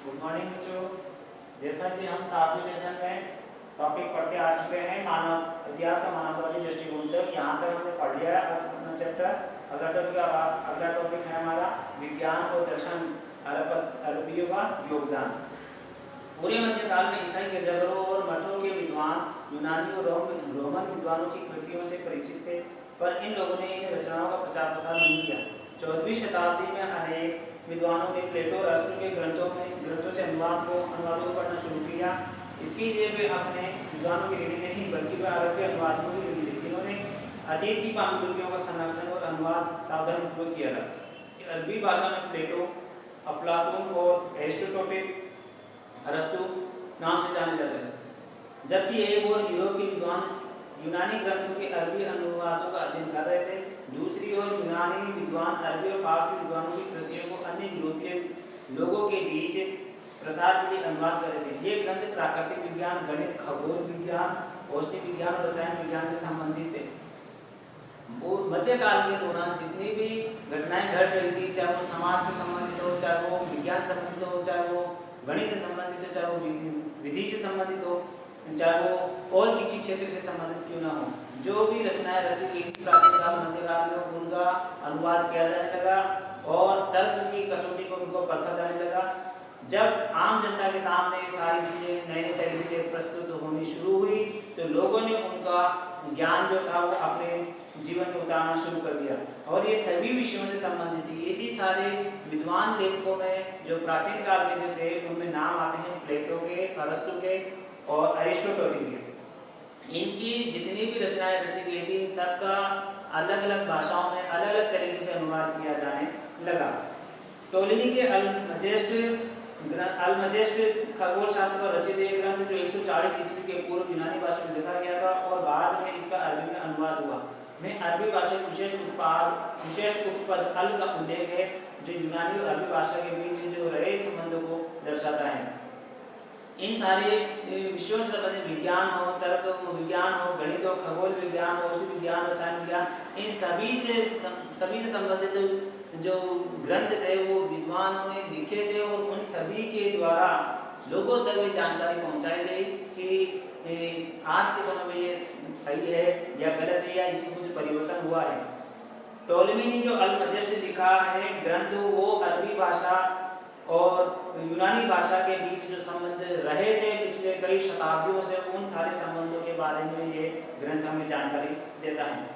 Good morning बच्चों। जैसा कि हम सातवें लेसन में टॉपिक पढ़ते आ चुके हैं मानव इतिहास का मानववादी दृष्टिकोण तक, यहाँ तक हमने पढ़ लिया है अपना चैप्टर। अगला टॉपिक है हमारा विज्ञान और दर्शन, अरबियों का योगदान। पूरे मध्यकाल में ईसाई गिरजाघरों और मठों के विद्वान यूनानी और रोमन विद्वानों की कृतियों से परिचित थे, पर इन लोगों ने इन रचनाओं का प्रचार प्रसार नहीं किया। 14वीं शताब्दी में अनेक विद्वानों ने प्लेटो और अरिस्टो के ग्रंथों से अनुवादों को पढ़ना शुरू किया। इसके लिए वे अपने विद्वानों की रीढ़ी नहीं बल्कि वे अरबी अनुवादों की रीढ़ी थी, जिन्होंने अतीत की पांडुलिपियों का संरक्षण और अनुवाद सावधानीपूर्वक किया था। अरबी भाषा में प्लेटो, अफलातून और एरिस्टोटल अरस्तु नाम से जाने जाते हैं, जबकि एक और यूरोप के विद्वान यूनानी ग्रंथों के अरबी अनुवादों का अध्ययन कर रहे थे। दूसरी ओर यूनानी विद्वान अरबी और फारसी विद्वानों की कृतियों को अन्य यूरोपीय लोगों के बीच प्रसार के लिए अनुवाद कर रहे थे। ये ग्रंथ प्राकृतिक विज्ञान, गणित, खगोल विज्ञान, औषधि विज्ञान और रसायन विज्ञान से संबंधित थे। मध्यकाल के दौरान जितनी भी घटनाएं घट रही थी, चाहे वो समाज से संबंधित हो, चाहे वो विज्ञान से संबंधित हो, चाहे वो गणित से संबंधित हो, चाहे वो विधि से संबंधित हो, चाहे वो और किसी क्षेत्र से संबंधित क्यों ना हो, जो भी रचनाएं रची गई प्राचीन काल मध्यकाल में उनका अनुवाद किया जाने लगा और तर्क की कसौटी पर उनको परखा जाने लगा। जब आम जनता के सामने सारी चीजें नए नए तरीके से प्रस्तुत होनी शुरू हुई, तो लोगों ने उनका ज्ञान जो था वो अपने जीवन में उतारना शुरू कर दिया और ये सभी विषयों से संबंधित थी। इसी सारे विद्वान लेखकों में जो प्राचीन काल के जो थे उनमें नाम आते हैं प्लेटो के, अरस्तु के और अरिस्टोटल के। इनकी जितनी भी रचनाएं रची गई थी, सबका अलग अलग भाषाओं में अलग अलग तरीके से अनुवाद किया जाने लगा। टोलेमी के अल्मजेस्ट खगोल शास्त्र पर रचित एक ग्रंथ जो 140 ईस्वी के पूर्व यूनानी भाषा में लिखा गया था और बाद में इसका अरबी में अनुवाद हुआ, में अरबी भाषा के विशेष उपपद अल का उल्लेख है, जो यूनानी और अरबी भाषा के बीच जो रहे संबंधों को दर्शाता है। इन सारे विषयों से संबंधित विज्ञान हो, तर्क विज्ञान हो, गणित हो, खगोल विज्ञान हो, औषधि विज्ञान, रसायन विज्ञान, इन सभी से संबंधित जो ग्रंथ थे वो विद्वानों ने लिखे थे और उन सभी के द्वारा लोगों तक ये जानकारी पहुंचाई गई कि आज के समय में ये सही है या गलत है या इसमें कुछ परिवर्तन हुआ है। टोलेमी ने जो अल्मजेस्ट लिखा है ग्रंथ, वो अरबी भाषा और यूनानी भाषा के बीच जो संबंध रहे थे पिछले कई शताब्दियों से, उन सारे संबंधों के बारे में ये ग्रंथ हमें जानकारी देता है।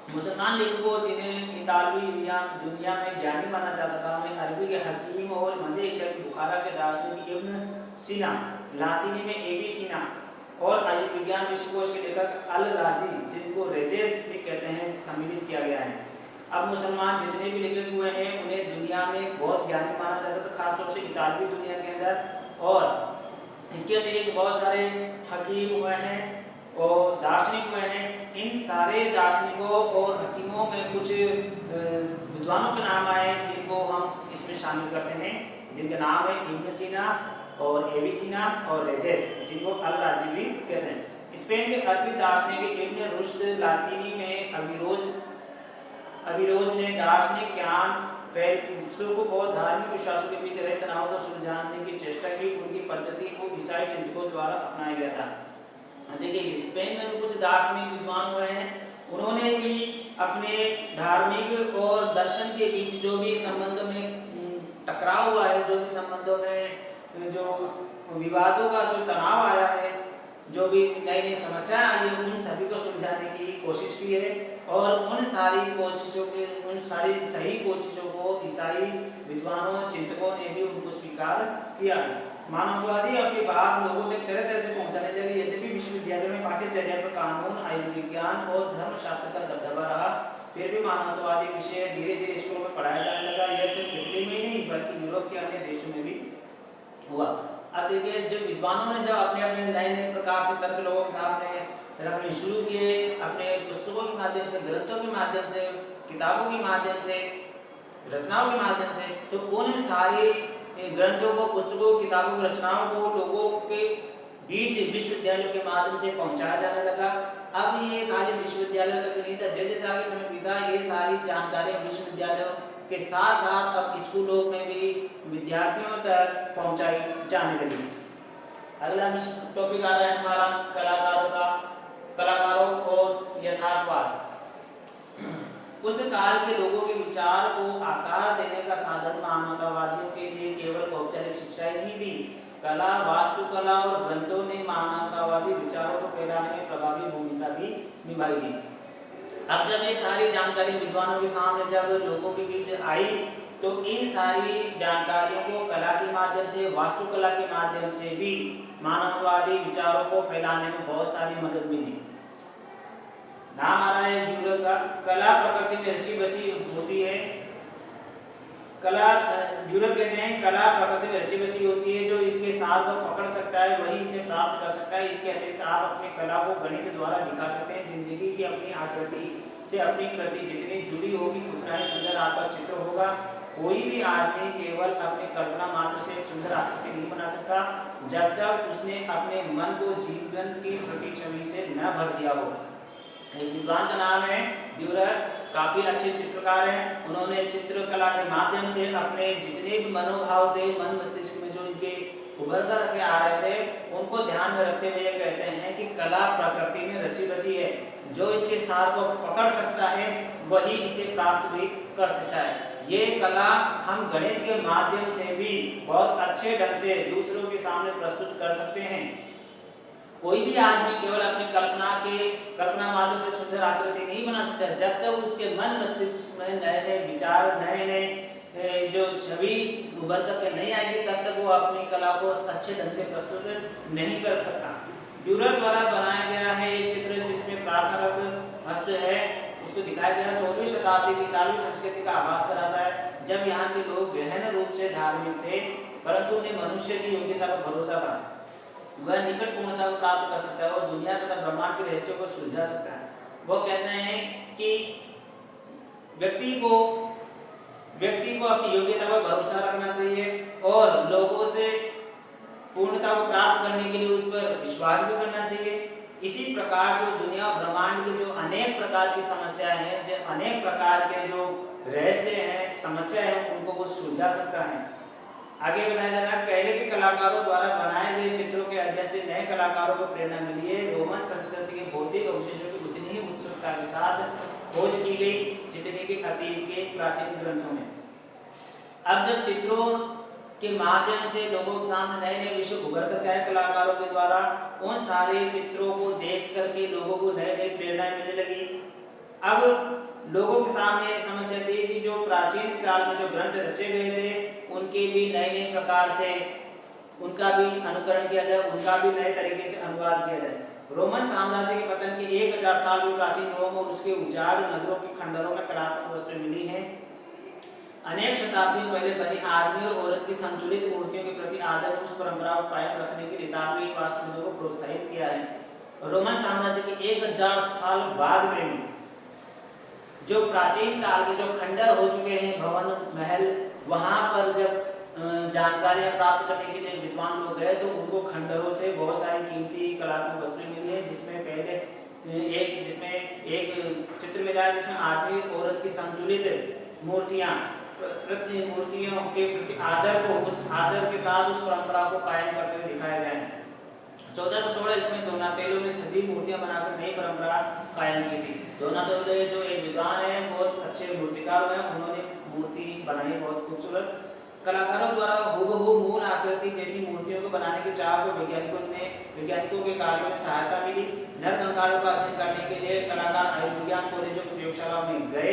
मुसलमान लेखकों जिन्हें इतालवी दुनिया में ज्ञानी माना जाता था, उन्हें अरबी के हकीम और मध्य एशिया की बुखारा के दार्शनिक इब्न सीना, लातीनी में एबी सीना और आयुर्विज्ञान विश्वकोश के लेखक अल राजी, जिनको रेजेस भी कहते हैं, सम्मिलित किया गया है। अब मुसलमान जितने भी लेखक हुए हैं उन्हें दुनिया में बहुत ज्ञानी माना जाता था, खासतौर से इतालवी दुनिया के अंदर, और इसके अतिरिक्त बहुत सारे हकीम हुए हैं और दार्शनिक हुए हैं। इन सारे दार्शनिकों और हकीमों में कुछ विद्वानों के नाम आए जिनको हम इसमें शामिल करते हैं, जिनके नाम है इब्न सीना और एविसीना और रेजेस, जिनको अल राजी भी कहते हैं। स्पेन के अरबी दार्शनिक इब्न रुश्द, लातीनी में अविरोज ने दार्शनिक ज्ञान फिलसूफ और धार्मिक विश्वासों के बीच रहे तनाव को सुलझाने की चेष्टा की। उनकी पद्धति को ईसाई चिंतकों द्वारा अपनाया गया था। देखिए, स्पेन में भी कुछ दार्शनिक विद्वान हुए हैं, उन्होंने भी अपने धार्मिक और दर्शन के बीच जो भी संबंधों में टकराव हुआ है, जो भी संबंधों में जो विवादों का जो तनाव आया है, जो भी नई नई समस्याएं आई है, उन सभी को सुलझाने की कोशिश की है और उन सारी सही कोशिशों को ईसाई विद्वानों चिंतकों ने भी उनको स्वीकार किया है। मानववादी अपनी बात लोगों तक तरह तरह से पहुंचाने लगे। यद्यपि विश्वविद्यालय में पाठ्यचर्या पर कानून, आयुर्विज्ञान और धर्मशास्त्र का दबदबा रहा, फिर भी मानवतावादी विषय धीरे धीरे स्कूलों में पढ़ाया जाने लगा। यह सिर्फ इटली में ही नहीं बल्कि यूरोप के अन्य देशों में भी हुआ। अब देखिए, जब विद्वानों ने जब अपने अपने नए नए प्रकार से तर्क लोगों के सामने रखने शुरू किए, अपने पुस्तकों के माध्यम से, ग्रंथों के माध्यम से, किताबों के माध्यम से, रचनाओं के माध्यम से, तो उन सारे ग्रंथों को, पुस्तकों, किताबों की रचनाओं को लोगों के बीच विश्वविद्यालयों के माध्यम से पहुंचाया जाने लगा। अब ये खाली विश्वविद्यालय तक नहीं था, जैसे जैसे आगे समय बीता ये सारी जानकारी विश्वविद्यालयों के साथ साथ अब स्कूलों में भी विद्यार्थियों तक पहुंचाई जाने लगी। अगला टॉपिक आ रहा है हमारा कलाकारों और यथार्थवाद। उस काल के लोगों के विचार को आकार देने का साधन मानवतावादियों के लिए केवल औपचारिक शिक्षा ही नहीं थी। कला, वास्तुकला और ग्रंथों ने मानवतावादी विचारों को फैलाने में प्रभावी भूमिका भी निभाई थी। अब जब ये सारी जानकारी विद्वानों के सामने जब लोगों के बीच आई, तो इन सारी जानकारियों को कला के माध्यम से, वास्तुकला के माध्यम से भी मानवतावादी विचारों को फैलाने में बहुत सारी मदद मिली। नाम आ रहा है ड्यूलर का। कला प्रकृति में रची बसी होती है। ड्यूलर कहते हैं कला प्रकृति में रची बसी होती है, जो इसके साथ को पकड़ सकता है वही इसे प्राप्त कर सकता है। इसके अतिरिक्त आप अपनी कला को गणित द्वारा दिखा सकते हैं। जिंदगी की अपनी आकृति से अपनी कृति जितनी जुड़ी होगी उतना ही सुंदर आपका चित्र होगा। कोई भी आदमी केवल अपनी कल्पना मात्र से एक सुंदर आकृति नहीं बना सकता जब तक उसने अपने मन को जीवन की प्रति छवि से न भर दिया हो। एक विद्वान का नाम है ड्यूलर, काफी अच्छे चित्रकार हैं। उन्होंने चित्रकला के माध्यम से अपने जितने भी मनोभाव थे, मन मस्तिष्क में जो इनके उभर कर के आ रहे थे, उनको ध्यान में रखते हुए कहते हैं कि कला प्रकृति में रची बसी है। जो इसके सार को पकड़ सकता है वही इसे प्राप्त भी कर सकता है। ये कला हम गणित के माध्यम से भी बहुत अच्छे ढंग से दूसरों के सामने प्रस्तुत कर सकते हैं। कोई भी आदमी केवल अपनी कल्पना मात्र से सुंदर आकृति नहीं बना सकता जब तक उसके मन मस्तिष्क में नए नए विचार, नए नए जो छवि उभर करके नहीं आएगी, तब तक वो अपनी कला को अच्छे ढंग से प्रस्तुत नहीं कर सकता। ड्यूलर द्वारा बनाया गया है एक चित्र जिसमें प्रार्थनारत हस्त है, उसको दिखाया गया 16वीं शताब्दी की इतालवी संस्कृति का आभास कराता है, जब यहाँ के लोग गहन रूप से धार्मिक थे परंतु उन्हें मनुष्य की योग्यता पर भरोसा था। वह निकट पूर्णता को प्राप्त कर सकता है और दुनिया तथा ब्रह्मांड के रहस्यों को सुलझा सकता है। वो कहते हैं कि व्यक्ति को अपनी योग्यता पर भरोसा रखना चाहिए और लोगों से पूर्णता को प्राप्त करने के लिए उस पर विश्वास भी करना चाहिए। इसी प्रकार से दुनिया और ब्रह्मांड की जो अनेक प्रकार की समस्याएं हैं, जो अनेक प्रकार के जो रहस्य हैं, समस्या है, उनको वो सुलझा सकता है। आगे बताया जा रहा है पहले के कलाकारों द्वारा बनाए गए चित्रों के अध्ययन से नए कलाकारों को प्रेरणा मिली है। रोमन संस्कृति के भौतिक अवशेषों की उतनी ही उत्सुकता के साथ खोज की गई जितने के अतीत के प्राचीन ग्रंथों में। अब जब चित्रों के माध्यम से लोगों के सामने नए नए विषय उभर कर आए कलाकारों के द्वारा, उन सारे चित्रों को देख करके लोगों को नए नए प्रेरणाएं मिलने लगी। अब लोगों के सामने समस्या थी कि जो प्राचीन काल में जो ग्रंथ रचे गए थे उनके भी नए नए प्रकार से उनका भी अनुकरण किया जाए, उनका भी नए तरीके से अनुवाद किया जाए। रोमन साम्राज्य के पतन के 1000 साल में प्राचीन रोम और उसके उजाड़ नगरों के खंडरों में कलात्मक वस्तुएं मिली हैं। अनेक शताब्दियों पहले बनी आदमी और औरत की संतुलित मूर्तियों के प्रति आदर उस परंपरा को कायम रखने के लिए इतालवी वास्तुविदों को प्रोत्साहित किया है। रोमन साम्राज्य के 1000 साल बाद में जो प्राचीन काल के जो खंडर हो चुके हैं, भवन महल, वहां पर जब जानकारियां प्राप्त करने के लिए विद्वान लोग गए तो उनको खंडरों से बहुत सारी कीमती कलात्मक वस्तुएं मिली है। जिसमें एक चित्र मिला है जिसमें आदमी और औरत की संतुलित मूर्तियों के प्रति आदर को, उस आदर के साथ उस परंपरा को कायम करते हुए दिखाया गया है। 1416 इसमें दोनातेलो ने सभी मूर्तियां बनाकर नई परंपरा कायम की थी। दोनातेलो जो एक विद्वान है, बहुत अच्छे मूर्तिकार हैं, उन्होंने मूर्ति बनाई बहुत खूबसूरत। कलाकारों द्वारा हूबहू मूल आकृति जैसी मूर्तियों को बनाने के चाह को वैज्ञानिकों के कार्यों में सहायता मिली। नर कंकालों का अध्ययन करने के लिए कलाकार आयुर्विज्ञान कॉलेजों की प्रयोगशालाओं में गए।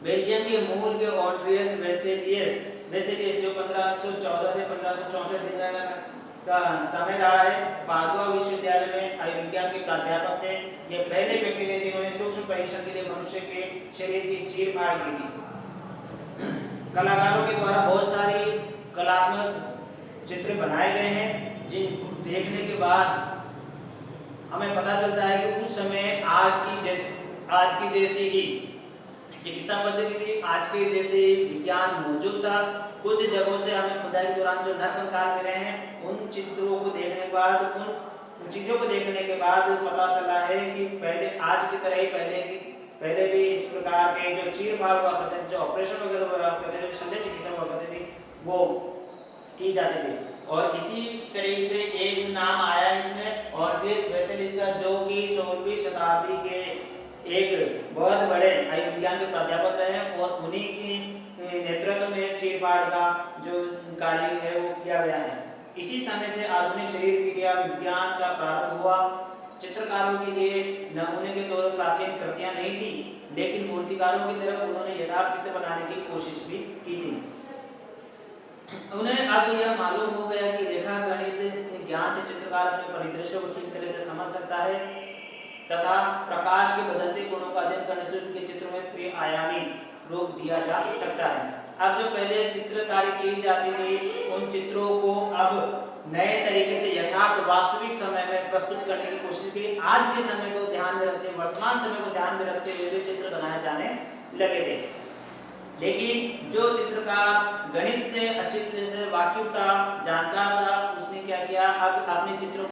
बेल्जियम के मूल के ऑन्ड्रियस वेसेलियस जो 1514 से 1564 का समय रहा है, पादुआ विश्वविद्यालय में आयुर्विज्ञान के प्राध्यापक थे। ये पहले व्यक्ति थे जिन्होंने सूक्ष्म परीक्षण के लिए मनुष्य के शरीर की चीर-फाड़ की थी। कलाकारों के द्वारा बहुत सारी कलात्मक चित्र बनाए गए हैं जिनको देखने के बाद हमें पता चलता है कि उस समय आज की जैसी ही चिकित्सा पद्धति थी, आज के जैसे विज्ञान मौजूद था। कुछ जगहों से हमें खुदाई के दौरान जो नर कंकाल मिले हैं, उन चित्रों को देखने के बाद, उन चीजों को देखने के बाद पता चला है कि पहले आज की तरह ही पहले भी इस प्रकार के जो चीर-फाड़ हुआ करते थे, जो ऑपरेशन वगैरह हुआ करते थे, शल्य चिकित्सा हुआ करती थी, वो की जाते थे। और इसी तरीके से एक नाम आया इसमें ऑड्रियस वेसेलिस का, जो कि 16वीं शताब्दी के एक बहुत बड़े आयुर्विज्ञान के प्राध्यापक रहे और उन्हीं की नेतृत्व में चीरफाड़ का जो कार्य है वो किया गया है। इसी समय से आधुनिक शरीर क्रिया विज्ञान का प्रारंभ हुआ। चित्रकारों के लिए नमूने के तौर पर प्राचीन कृतियां नहीं थी, लेकिन मूर्तिकारों की तरह उन्होंने यथार्थ चित्र बनाने की कोशिश भी की थी। उन्हें अब यह मालूम हो गया कि रेखा गणित के ज्ञान से चित्रकार अपने परिदृश्य को ठीक तरह से समझ सकता है तथा प्रकाश के बदलते गुणों का अध्ययन करने से उनके चित्रों में त्रिआयामी रूप दिया जा सकता है। अब जो पहले चित्रकारी की जाती थी, उन चित्रों को अब नए तरीके से यथार्थ वास्तविक समय में प्रस्तुत करने की कोशिश की। आज के समय को ध्यान में रखते, वर्तमान समय को ध्यान में रखते हुए चित्र बनाए जाने लगे थे। लेकिन जो चित्रकार गणित से अच्छी तरह से वाकिफ था, जानकार था, उसने क्या किया, अब अपने चित्रों